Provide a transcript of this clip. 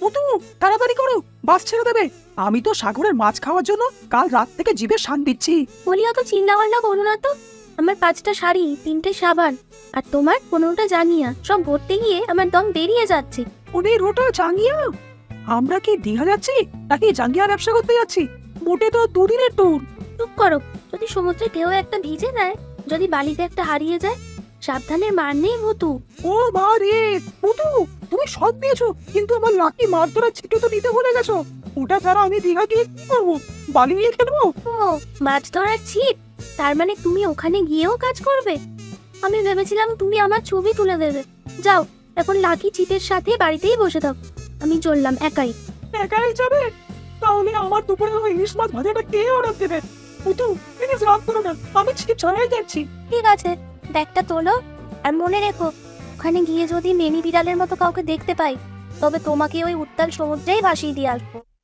পুতু, তাড়াতাড়ি করো, বাস ছেড়ে দেবে। আমি তো সাগরের মাছ খাওয়ার জন্য কাল রাত থেকে জিভে শান দিচ্ছি। বলি অত চিন্তা ভাবনা করো না তো। আমার 5টা শাড়ি, 3টে সাবান আর তোমার 15টা জাঙ্গিয়া সব ভরতে গিয়ে আমার দম বেরিয়ে যাচ্ছে। ওদের ওটা জাঙ্গিয়া? আমরা কি দীঘা যাচ্ছি নাকি জাঙ্গিয়া ব্যবসা করতে যাচ্ছি? মোটে তো 2 দিনের ট্যুর। চুপ করো। যদি সমুদ্রে ঢেউ একটা ভিজে নেয়, যদি বালিতে একটা হারিয়ে যায়, সাবধানের মার নেই ভুতু। ও মা রে, পুতু, তুমি সব পেয়েছো, কিন্তু আমার লাকি মাছ ধরার ছিটে তো নিতে ভুলে গেছো। ওটা ছাড়া আমি দীঘা গিয়ে কি করবো? বালি নিয়ে খেলবো? ও, মাছ ধরার ছিপ? তার মানে তুমি ওখানে গিয়েও কাজ করবে? আমি ভেবেছিলাম তুমি আমার ছবি তুলে দেবে। যাও, এখন লাকি ছিপের সাথে বাড়িতেই বসে থাকো। আমি চললাম একাই। একাই যাবে? তাহলে আমার দুপুরে ওই ইলিশ মাছ ভাজাটা কে অর্ডার দেবে? পুতু, প্লিজ রাগ করো না, আমি ছিপ ছাড়াই যাচ্ছি। ঠিক আছে, ব্যাগটা তোলো। আর মনে রেখো, ওখানে গিয়ে যদি মেনি বিড়ালের মতো কাউকে দেখতে পাই, তবে তোমাকে ওই উত্তাল সমুদ্রেই ভাসিয়ে দিয়ে আসবো।